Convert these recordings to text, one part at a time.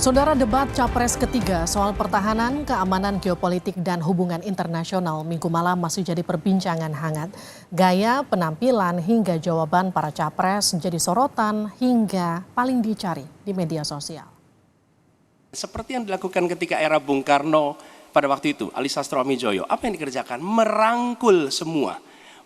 Saudara, debat Capres ketiga soal pertahanan, keamanan geopolitik dan hubungan internasional Minggu malam masih jadi perbincangan hangat. Gaya, penampilan hingga jawaban para capres jadi sorotan hingga paling dicari di media sosial. Seperti yang dilakukan ketika era Bung Karno pada waktu itu, Ali Sastroamidjojo, apa yang dikerjakan? Merangkul semua.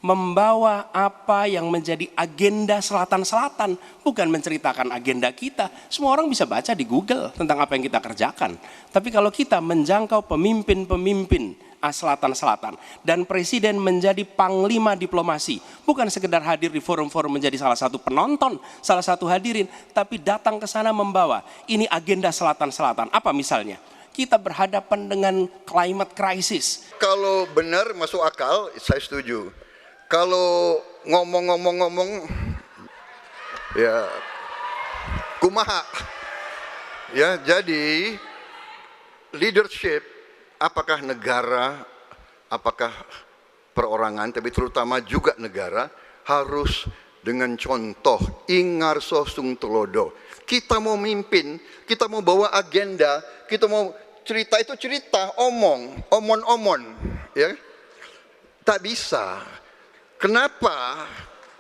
Membawa apa yang menjadi agenda selatan-selatan, bukan menceritakan agenda kita. Semua orang bisa baca di Google tentang apa yang kita kerjakan. Tapi kalau kita menjangkau pemimpin-pemimpin selatan-selatan dan presiden menjadi panglima diplomasi, bukan sekedar hadir di forum-forum menjadi salah satu penonton, salah satu hadirin, tapi datang ke sana membawa ini agenda selatan-selatan. Apa misalnya? Kita berhadapan dengan climate crisis. Kalau benar masuk akal, saya setuju. Kalau ngomong-ngomong ya kumaha. Ya, jadi leadership apakah negara, apakah perorangan, tapi terutama juga negara harus dengan contoh ingarso sung tulodo. Kita mau mimpin, kita mau bawa agenda, kita mau cerita itu cerita, omon, ya. Tak bisa. Kenapa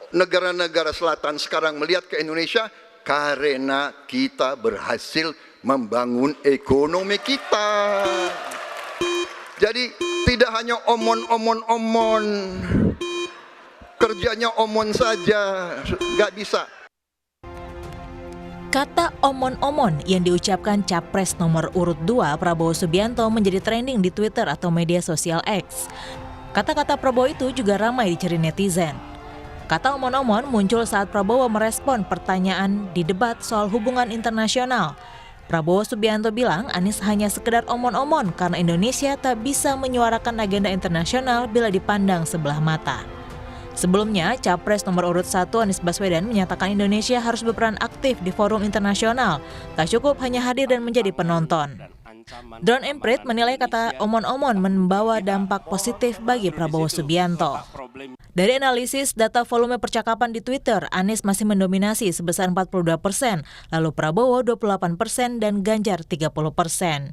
negara-negara selatan sekarang melihat ke Indonesia? Karena kita berhasil membangun ekonomi kita. Jadi tidak hanya omon, kerjanya omon saja, nggak bisa. Kata omon-omon yang diucapkan Capres nomor urut 2 Prabowo Subianto menjadi trending di Twitter atau media sosial X. Kata-kata Prabowo itu juga ramai dicari netizen. Kata omon-omon muncul saat Prabowo merespon pertanyaan di debat soal hubungan internasional. Prabowo Subianto bilang Anies hanya sekedar omon-omon karena Indonesia tak bisa menyuarakan agenda internasional bila dipandang sebelah mata. Sebelumnya, Capres nomor urut 1 Anies Baswedan menyatakan Indonesia harus berperan aktif di forum internasional, tak cukup hanya hadir dan menjadi penonton. Drone Emprit menilai kata omon-omon membawa dampak positif bagi Prabowo Subianto. Dari analisis data volume percakapan di Twitter, Anies masih mendominasi sebesar 42%, lalu Prabowo 28% dan Ganjar 30%.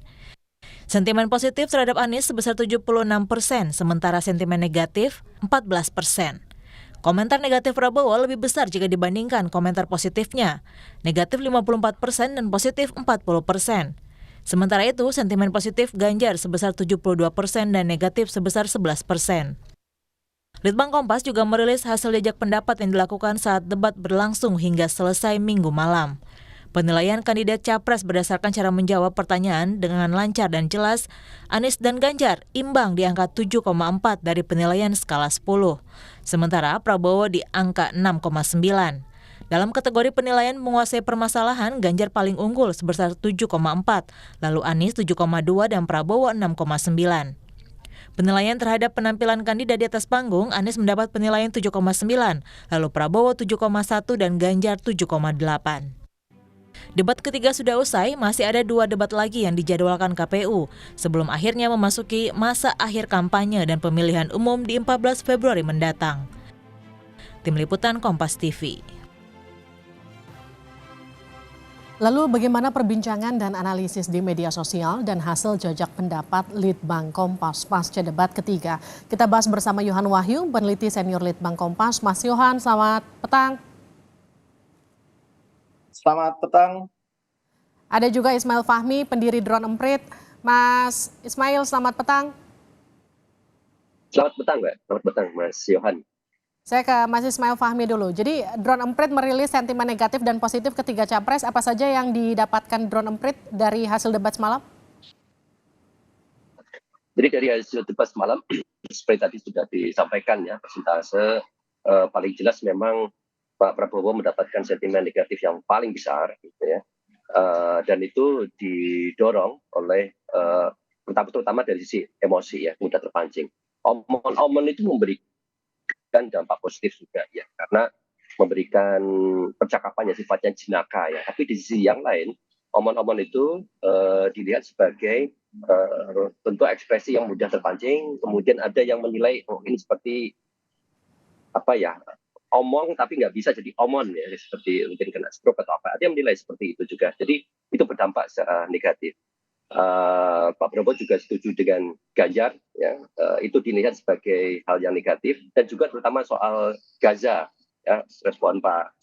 Sentimen positif terhadap Anies sebesar 76%, sementara sentimen negatif 14%. Komentar negatif Prabowo lebih besar jika dibandingkan komentar positifnya, negatif 54% dan positif 40%. Sementara itu, sentimen positif Ganjar sebesar 72% dan negatif sebesar 11%. Litbang Kompas juga merilis hasil jajak pendapat yang dilakukan saat debat berlangsung hingga selesai Minggu malam. Penilaian kandidat Capres berdasarkan cara menjawab pertanyaan dengan lancar dan jelas, Anies dan Ganjar imbang di angka 7,4 dari penilaian skala 10. Sementara Prabowo di angka 6,9. Dalam kategori penilaian menguasai permasalahan, Ganjar paling unggul sebesar 7,4, lalu Anies 7,2 dan Prabowo 6,9. Penilaian terhadap penampilan kandidat di atas panggung, Anies mendapat penilaian 7,9, lalu Prabowo 7,1 dan Ganjar 7,8. Debat ketiga sudah usai, masih ada 2 debat lagi yang dijadwalkan KPU sebelum akhirnya memasuki masa akhir kampanye dan pemilihan umum di 14 Februari mendatang. Tim Liputan Kompas TV. Lalu bagaimana perbincangan dan analisis di media sosial dan hasil jajak pendapat Litbang Kompas pasca debat ketiga? Kita bahas bersama Yohan Wahyu, peneliti senior Litbang Kompas. Mas Yohan, selamat petang. Selamat petang. Ada juga Ismail Fahmi, pendiri Drone Emprit. Mas Ismail, selamat petang. Selamat petang, Mbak. Selamat petang, Mas Yohan. Saya ke Mas Ismail Fahmi dulu. Jadi Drone Emprit merilis sentimen negatif dan positif ketiga capres. Apa saja yang didapatkan Drone Emprit dari hasil debat semalam? Jadi dari hasil debat semalam, seperti tadi sudah disampaikan ya, persentase paling jelas memang Pak Prabowo mendapatkan sentimen negatif yang paling besar, gitu ya. Dan itu didorong oleh terutama dari sisi emosi ya, mudah terpancing. Omon-omon itu memberikan dampak positif juga ya, karena memberikan percakapan yang sifatnya jenaka ya. Tapi di sisi yang lain, omon-omon itu dilihat sebagai bentuk ekspresi yang mudah terpancing. Kemudian ada yang menilai, oh ini seperti apa ya, omong tapi nggak bisa jadi omon ya, seperti mungkin kena stroke atau apa. Ada yang menilai seperti itu juga. Jadi itu berdampak berdampak secara negatif. Pak Prabowo juga setuju dengan Ganjar, ya, itu dilihat sebagai hal yang negatif, dan juga terutama soal Gaza, ya, respon Pak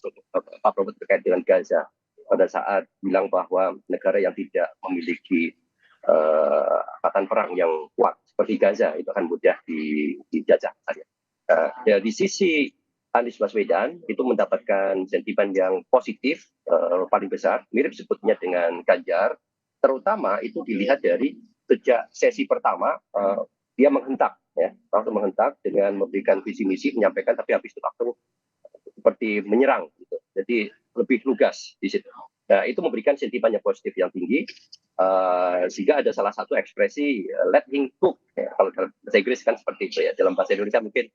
Prabowo terkait dengan Gaza pada saat bilang bahwa negara yang tidak memiliki angkatan perang yang kuat seperti Gaza itu akan mudah dijajah saja. Dari sisi Anies Baswedan itu mendapatkan sentimen yang positif paling besar, mirip sebetulnya dengan Ganjar. Terutama itu dilihat dari sejak sesi pertama dia menghentak, ya, langsung menghentak dengan memberikan visi misi, menyampaikan, tapi habis itu langsung seperti menyerang, gitu. Jadi lebih lugas di situ. Nah, itu memberikan sentimen yang positif yang tinggi, sehingga ada salah satu ekspresi let him cook, ya, kalau dalam bahasa Inggris kan seperti itu, ya, dalam bahasa Indonesia mungkin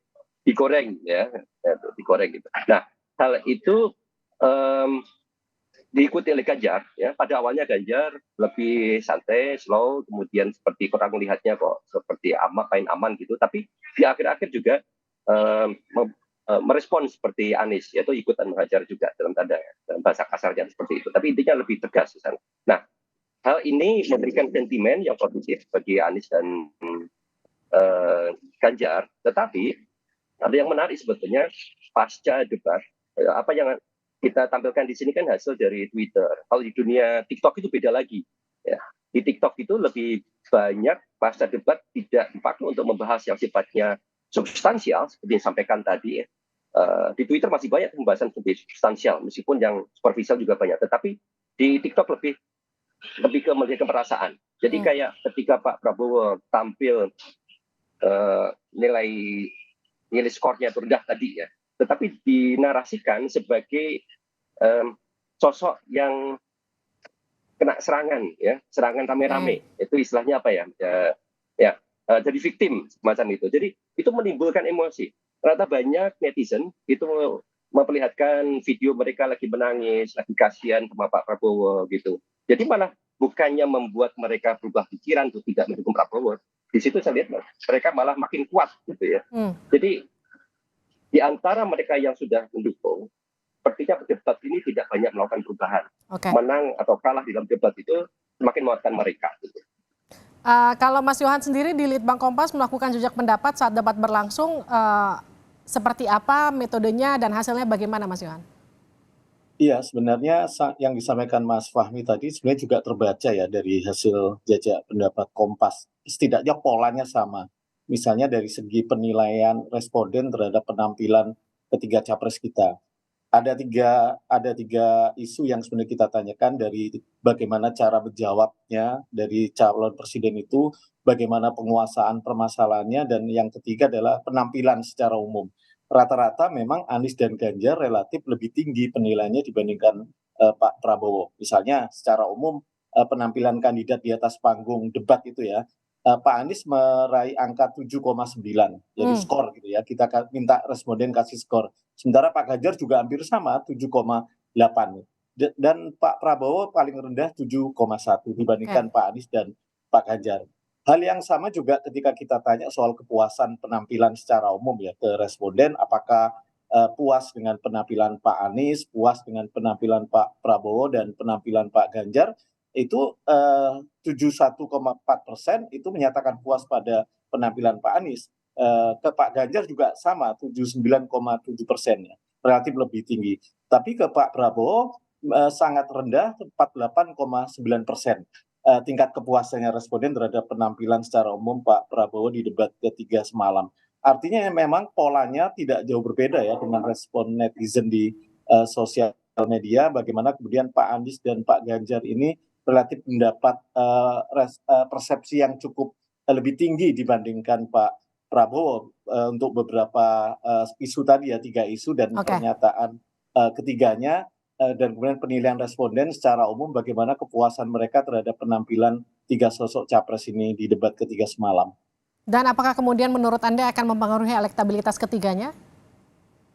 digoreng, ya, digoreng gitu. Nah, hal itu diikuti oleh Ganjar, ya. Pada awalnya Ganjar lebih santai, slow, kemudian seperti orang melihatnya kok seperti main aman gitu, tapi di akhir-akhir juga merespon seperti Anies, yaitu ikutan menghajar juga dalam bahasa kasarnya seperti itu, tapi intinya lebih tegas di sana. Nah, hal ini memberikan sentimen yang positif bagi Anies dan Ganjar, tetapi ada yang menarik sebetulnya pasca debat, apa yang kita tampilkan di sini kan hasil dari Twitter. Kalau di dunia TikTok itu beda lagi. Ya. Di TikTok itu lebih banyak pasca debat tidak dipakai untuk membahas yang sifatnya substansial, seperti yang disampaikan tadi. Ya. Di Twitter masih banyak pembahasan lebih substansial, meskipun yang superficial juga banyak. Tetapi di TikTok lebih ke melihat perasaan. Jadi kayak ketika Pak Prabowo tampil nilai skornya itu rendah tadi, ya, tetapi dinarasikan sebagai sosok yang kena serangan, ya, serangan rame-rame. Itu istilahnya apa ya? Jadi victim macam itu. Jadi itu menimbulkan emosi. Ternyata banyak netizen itu memperlihatkan video mereka lagi menangis, lagi kasihan sama Pak Prabowo gitu. Jadi malah bukannya membuat mereka berubah pikiran untuk tidak mendukung Prabowo. Di situ saya lihat mereka malah makin kuat gitu, ya. Jadi di antara mereka yang sudah mendukung, sepertinya debat ini tidak banyak melakukan perubahan. Menang atau kalah di dalam debat itu semakin menguatkan mereka. Gitu. Kalau Mas Yohan sendiri di Litbang Kompas melakukan jejak pendapat saat debat berlangsung, seperti apa metodenya dan hasilnya bagaimana, Mas Yohan? Iya, sebenarnya yang disampaikan Mas Fahmi tadi sebenarnya juga terbaca ya dari hasil jajak pendapat Kompas. Setidaknya polanya sama. Misalnya dari segi penilaian responden terhadap penampilan ketiga capres kita. Ada tiga isu yang sebenarnya kita tanyakan, dari bagaimana cara menjawabnya dari calon presiden itu, bagaimana penguasaan permasalahannya, dan yang ketiga adalah penampilan secara umum. Rata-rata memang Anies dan Ganjar relatif lebih tinggi penilaiannya dibandingkan Pak Prabowo. Misalnya secara umum penampilan kandidat di atas panggung debat itu, ya, Pak Anies meraih angka 7,9, jadi skor gitu, ya. Kita minta responden kasih skor. Sementara Pak Ganjar juga hampir sama, 7,8. Dan Pak Prabowo paling rendah 7,1 dibandingkan Pak Anies dan Pak Ganjar. Hal yang sama juga ketika kita tanya soal kepuasan penampilan secara umum, ya, ke responden, apakah puas dengan penampilan Pak Anies, puas dengan penampilan Pak Prabowo dan penampilan Pak Ganjar, itu 71,4% itu menyatakan puas pada penampilan Pak Anies. Ke Pak Ganjar juga sama, 79,7%, ya, relatif lebih tinggi. Tapi ke Pak Prabowo sangat rendah, 48,9%. Tingkat kepuasannya responden terhadap penampilan secara umum Pak Prabowo di debat ketiga semalam. Artinya memang polanya tidak jauh berbeda, ya, dengan respon netizen di sosial media, bagaimana kemudian Pak Anies dan Pak Ganjar ini relatif mendapat persepsi yang cukup lebih tinggi dibandingkan Pak Prabowo untuk beberapa isu tadi, ya, 3 isu dan pernyataan ketiganya, dan kemudian penilaian responden secara umum bagaimana kepuasan mereka terhadap penampilan 3 sosok capres ini di debat ketiga semalam. Dan apakah kemudian menurut Anda akan mempengaruhi elektabilitas ketiganya?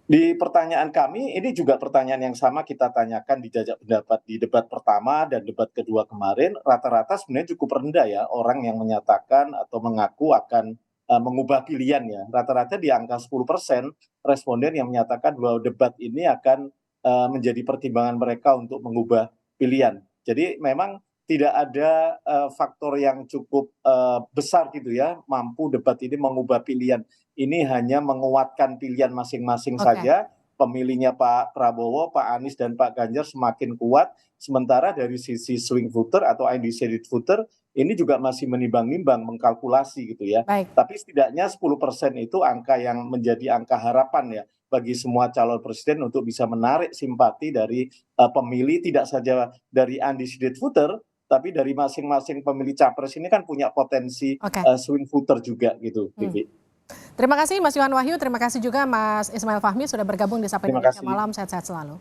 Di pertanyaan kami, ini juga pertanyaan yang sama kita tanyakan di jajak pendapat di debat pertama dan debat kedua kemarin. Rata-rata sebenarnya cukup rendah, ya, orang yang menyatakan atau mengaku akan mengubah pilihan, ya. Rata-rata di angka 10% responden yang menyatakan bahwa debat ini akan menjadi pertimbangan mereka untuk mengubah pilihan. Jadi memang tidak ada faktor yang cukup besar gitu ya, mampu debat ini mengubah pilihan. Ini hanya menguatkan pilihan masing-masing saja. Pemilihnya Pak Prabowo, Pak Anies, dan Pak Ganjar semakin kuat. Sementara dari sisi swing voter atau undecided voter, ini juga masih menimbang-nimbang, mengkalkulasi gitu ya. Baik. Tapi setidaknya 10% itu angka yang menjadi angka harapan ya bagi semua calon presiden untuk bisa menarik simpati dari pemilih, tidak saja dari undecided voter, tapi dari masing-masing pemilih capres ini kan punya potensi swing voter juga gitu, Vivi. Terima kasih Mas Yohan Wahyu, terima kasih juga Mas Ismail Fahmi sudah bergabung di Sapa Indonesia Malam, sehat-sehat selalu.